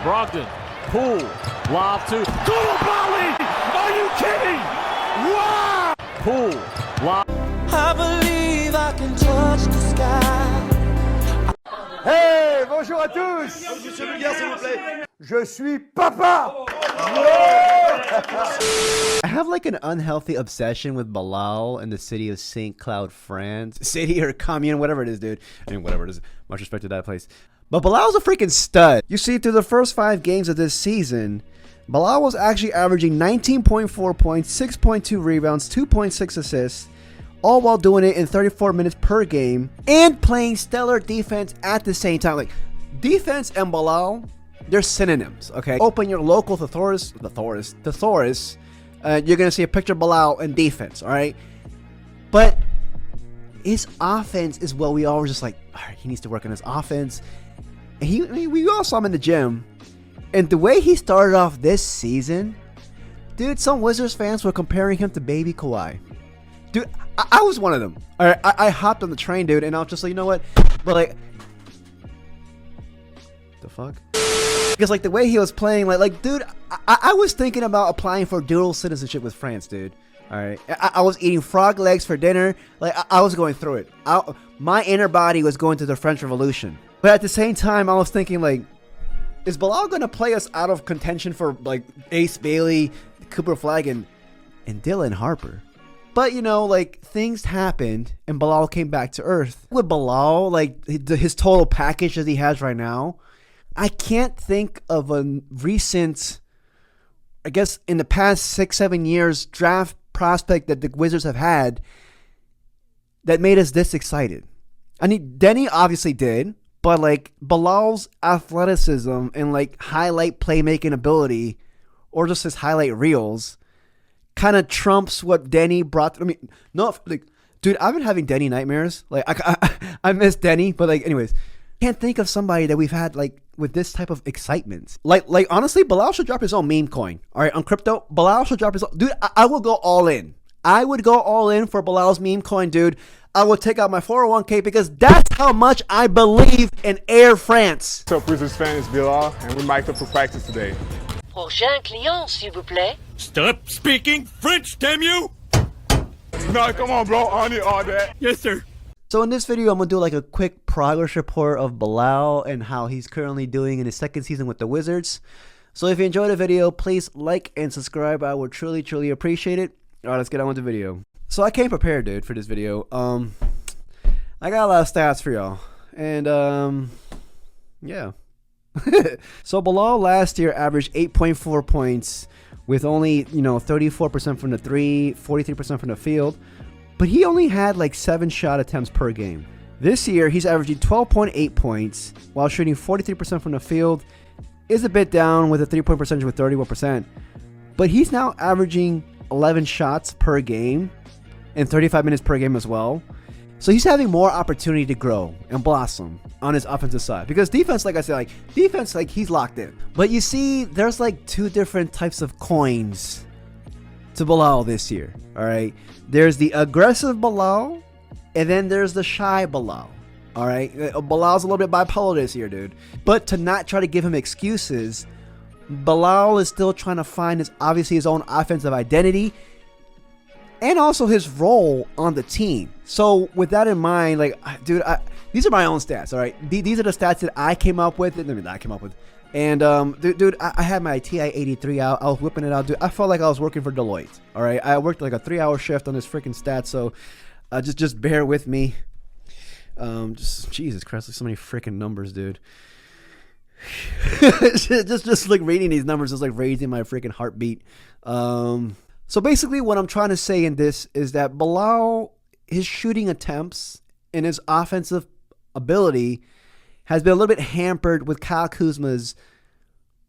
Brogdon, Poole, lob to Coulibaly! Are you kidding? Wow! Poole, lob. I believe I can touch the sky. Hey, bonjour à tous. Monsieur Bulgare, s'il vous plaît. Je suis papa. I have like an unhealthy obsession with Bilal and the city of St. Cloud, France. City or commune, whatever it is, dude. I mean, whatever it is. Much respect to that place. But Bilal's a freaking stud. You see, through the first 5 games of this season, Bilal was actually averaging 19.4 points, 6.2 rebounds, 2.6 assists, all while doing it in 34 minutes per game and playing stellar defense at the same time. Like, defense and Bilal, they're synonyms, okay? Open your local thesaurus, you're gonna see a picture of Bilal and defense, all right? But his offense is what we all were just like, all right, he needs to work on his offense. And we all saw him in the gym, and the way he started off this season, dude, some Wizards fans were comparing him to baby Kawhi. Dude, I was one of them. All right, I hopped on the train, dude, and I was just like, you know what? But like, the fuck? Because like the way he was playing, like, dude, I was thinking about applying for dual citizenship with France, dude. All right, I was eating frog legs for dinner. Like I was going through it. My inner body was going to the French Revolution. But at the same time, I was thinking, like, is Bilal gonna play us out of contention for like Ace Bailey, Cooper Flagg, and Dylan Harper? But, you know, like, things happened, and Bilal came back to earth. With Bilal, like, his total package that he has right now, I can't think of a recent, I guess, in the past 6-7 years, draft prospect that the Wizards have had that made us this excited. I mean, Denny obviously did, but, like, Bilal's athleticism and, like, highlight playmaking ability, or just his highlight reels, kind of trumps what Denny brought. I mean, no, like, dude, I've been having Denny nightmares. Like, I miss Denny, but like, anyways, can't think of somebody that we've had like with this type of excitement. Like honestly, Bilal should drop his own meme coin. All right, on crypto, Bilal should drop his own. Dude, I will go all in. I would go all in for Bilal's meme coin, dude. I will take out my 401k because that's how much I believe in Air France. What's up, Wizards fans? It's Bilal, and we're mic'd up for practice today. Prochain client, s'il vous plaît. Stop speaking French, damn you! No, come on, bro. On it, all that. Yes, sir. So in this video, I'm going to do like a quick progress report of Bilal and how he's currently doing in his 2nd season with the Wizards. So if you enjoyed the video, please like and subscribe. I would truly, truly appreciate it. All right, let's get on with the video. So I came prepared, dude, for this video. I got a lot of stats for y'all. And, yeah. So Bilal last year averaged 8.4 points with only, 34% from the 3, 43% from the field. But he only had like 7 shot attempts per game. This year, he's averaging 12.8 points while shooting 43% from the field. Is a bit down with a 3-point percentage with 31%. But he's now averaging 11 shots per game and 35 minutes per game as well. So he's having more opportunity to grow and blossom on his offensive side. Because defense, like I said, he's locked in. But you see, there's like 2 different types of coins to Bilal this year. All right. There's the aggressive Bilal, and then there's the shy Bilal. All right. Bilal's a little bit bipolar this year, dude. But to not try to give him excuses, Bilal is still trying to find his own offensive identity and also his role on the team. So with that in mind, like, dude, these are my own stats, all right? These are the stats that I came up with. And, dude, I had my TI-83 out. I was whipping it out, dude. I felt like I was working for Deloitte, all right? I worked like a 3-hour shift on this freaking stats, so just bear with me. Jesus Christ, there's so many freaking numbers, dude. just like reading these numbers is like raising my freaking heartbeat. So basically what I'm trying to say in this is that Bilal, his shooting attempts and his offensive ability has been a little bit hampered with Kyle Kuzma's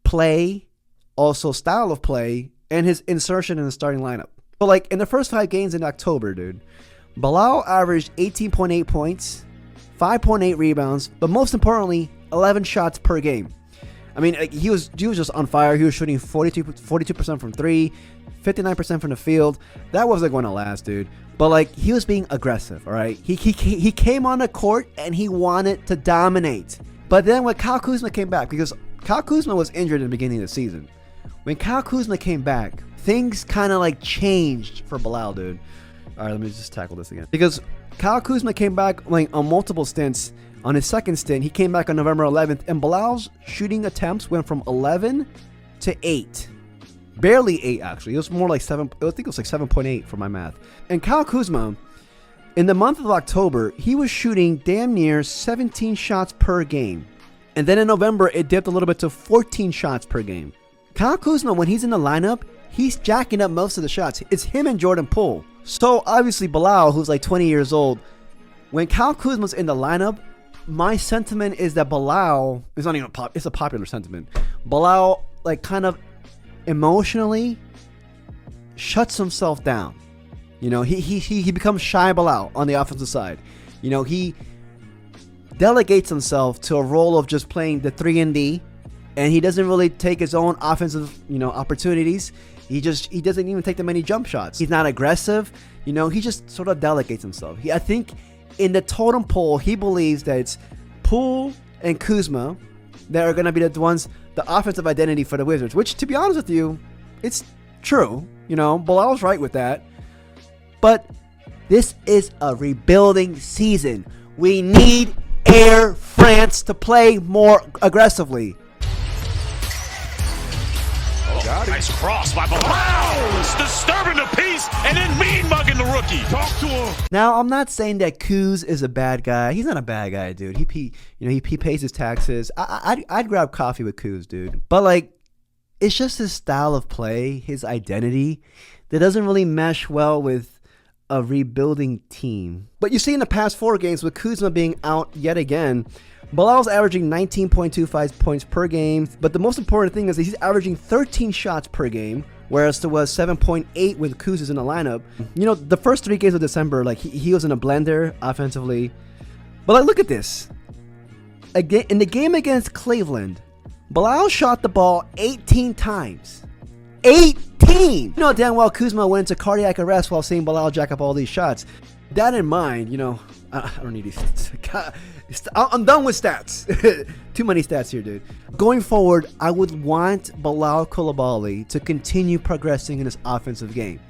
play, also style of play, and his insertion in the starting lineup. But like in the first 5 games in October, dude, Bilal averaged 18.8 points, 5.8 rebounds, but most importantly, 11 shots per game. I mean, he was just on fire. He was shooting 42% from 3, 59% from the field. That wasn't going to last, dude. But like, he was being aggressive, all right? He came on the court and he wanted to dominate. But then when Kyle Kuzma came back, because Kyle Kuzma was injured in the beginning of the season. When Kyle Kuzma came back, things kind of like changed for Bilal, dude. All right, let me just tackle this again. Because Kyle Kuzma came back like on multiple stints. On his second stint, he came back on November 11th, and Bilal's shooting attempts went from 11 to 8. Barely 8, actually. It was more like 7. I think it was like 7.8 for my math. And Kyle Kuzma, in the month of October, he was shooting damn near 17 shots per game. And then in November, it dipped a little bit to 14 shots per game. Kyle Kuzma, when he's in the lineup, he's jacking up most of the shots. It's him and Jordan Poole. So obviously Bilal, who's like 20 years old, when Kyle Kuzma's in the lineup, my sentiment is that Bilal, it's not even it's a popular sentiment. Bilal like kind of emotionally shuts himself down. You know, he becomes shy Bilal on the offensive side. You know, he delegates himself to a role of just playing the 3-and-D, and he doesn't really take his own offensive, opportunities. He doesn't even take that many jump shots. He's not aggressive. You know, he just sort of delegates himself. I think in the totem pole, he believes that it's Poole and Kuzma that are going to be the ones, the offensive identity for the Wizards, which, to be honest with you, it's true. You know, Bilal's right with that. But this is a rebuilding season. We need Air France to play more aggressively. Nice cross by Bilal. It's disturbing the peace and then mean mugging the rookie. Talk to him. Now, I'm not saying that Kuz is a bad guy. He's not a bad guy, dude. He pays his taxes. I'd grab coffee with Kuz, dude. But like, it's just his style of play, his identity, that doesn't really mesh well with a rebuilding team. But you see in the past 4 games, with Kuzma being out yet again, Bilal's averaging 19.25 points per game, but the most important thing is that he's averaging 13 shots per game, whereas there was 7.8 with Kuz in the lineup. You know, the first 3 games of December, like he was in a blender offensively. But like, look at this. Again, in the game against Cleveland, Bilal shot the ball 18 times. 18! You know damn well Kuzma went into cardiac arrest while seeing Bilal jack up all these shots. That in mind, I don't need these. I'm done with stats. Too many stats here, dude. Going forward, I would want Bilal Coulibaly to continue progressing in his offensive game.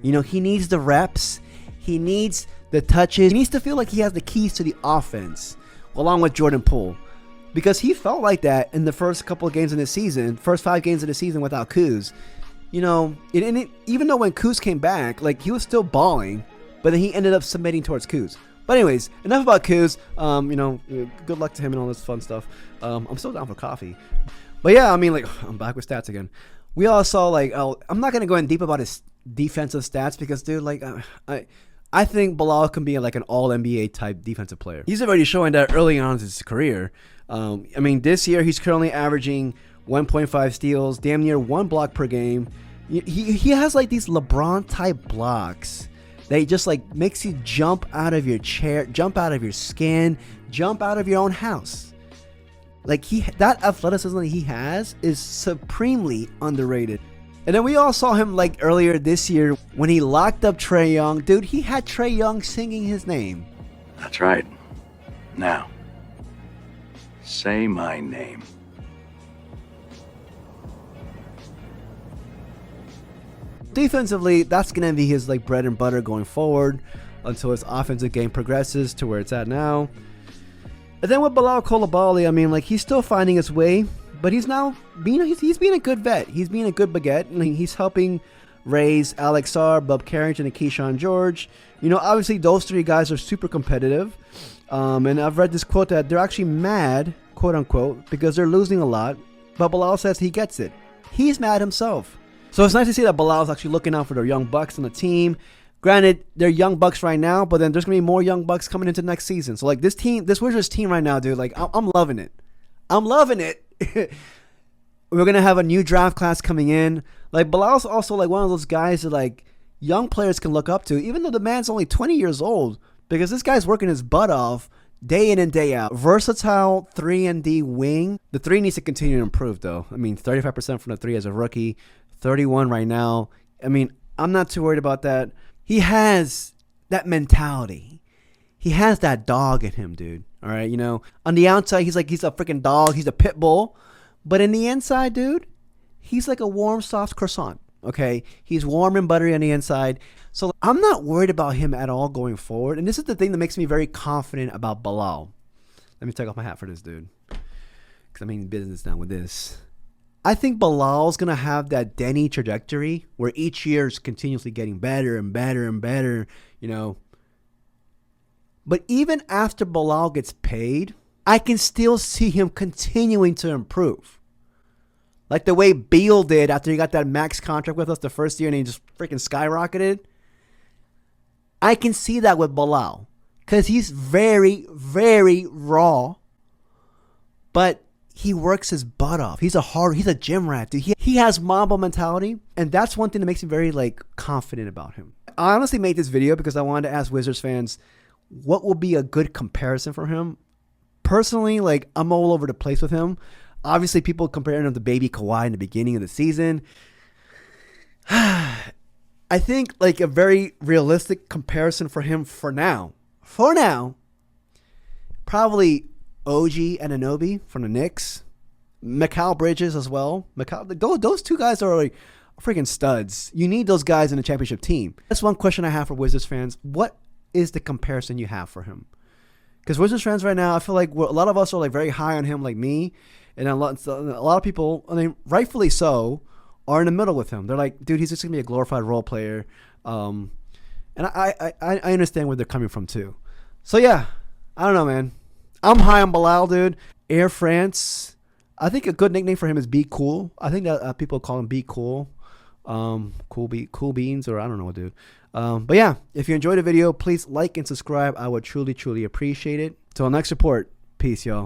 You know, he needs the reps. He needs the touches. He needs to feel like he has the keys to the offense, along with Jordan Poole. Because he felt like that in the first couple of games in the season, first 5 games of the season without Kuz. You know, even though when Kuz came back, like, he was still balling, but then he ended up submitting towards Kuz. But anyways, enough about Kuz. Good luck to him and all this fun stuff. I'm still down for coffee. But yeah, I mean, like, I'm back with stats again. We all saw, like, I'm not going to go in deep about his defensive stats because, dude, like, I think Bilal can be like an all-NBA type defensive player. He's already showing that early on in his career. I mean, this year he's currently averaging 1.5 steals, damn near 1 block per game. He has like these LeBron type blocks that just like makes you jump out of your chair, jump out of your skin, jump out of your own house. Like that athleticism that he has is supremely underrated. And then we all saw him like earlier this year when he locked up Trae Young. Dude, he had Trae Young singing his name. That's right. Now, say my name. Defensively, that's going to be his like bread and butter going forward until his offensive game progresses to where it's at now. And then with Bilal Coulibaly, I mean, like, he's still finding his way, but he's now he's being a good vet. He's being a good baguette, and he's helping raise Alex Sarr, Bub Carrington, and Keyshawn George. You know, obviously those 3 guys are super competitive. And I've read this quote that they're actually mad, quote unquote, because they're losing a lot. But Bilal says he gets it. He's mad himself. So it's nice to see that Bilal's actually looking out for their young bucks on the team. Granted, they're young bucks right now, but then there's going to be more young bucks coming into next season. So like this Wizards team right now, dude, like I'm loving it. I'm loving it. We're going to have a new draft class coming in. Like Bilal's also like one of those guys that like young players can look up to, even though the man's only 20 years old, because this guy's working his butt off day in and day out. Versatile 3-and-D wing. The 3 needs to continue to improve though. I mean, 35% from the 3 as a rookie, 31 right now. I mean, I'm not too worried about that. He has that mentality. He has that dog in him, dude. All right, you know, on the outside, he's a freaking dog. He's a pit bull. But in the inside, dude, he's like a warm, soft croissant. Okay, he's warm and buttery on the inside. So I'm not worried about him at all going forward. And this is the thing that makes me very confident about Bilal. Let me take off my hat for this, dude, because I'm in business now with this. I think Bilal's going to have that Denny trajectory where each year is continuously getting better and better and better, you know. But even after Bilal gets paid, I can still see him continuing to improve. Like the way Beal did after he got that max contract with us the first year and he just freaking skyrocketed. I can see that with Bilal because he's very, very raw, but he works his butt off. He's a gym rat, dude. He has Mamba mentality, and that's one thing that makes me very like confident about him. I honestly made this video because I wanted to ask Wizards fans what will be a good comparison for him. Personally, like I'm all over the place with him. Obviously, people comparing him to baby Kawhi in the beginning of the season. I think like a very realistic comparison for him for now, probably OG Anunoby from the Knicks, Mikal Bridges as well. Those two guys are like freaking studs. You need those guys in a championship team. That's one question I have for Wizards fans. What is the comparison you have for him? Because Wizards fans right now, I feel like a lot of us are like very high on him, like me. And a lot of people, I mean, rightfully so, are in the middle with him. They're like, dude, he's just going to be a glorified role player. And I understand where they're coming from, too. So, yeah, I don't know, man. I'm high on Bilal, dude. Air France. I think a good nickname for him is Be Cool. I think that people call him Be Cool. Cool Beans, or I don't know, dude. But, yeah, if you enjoyed the video, please like and subscribe. I would truly, truly appreciate it. Till next report, peace, y'all.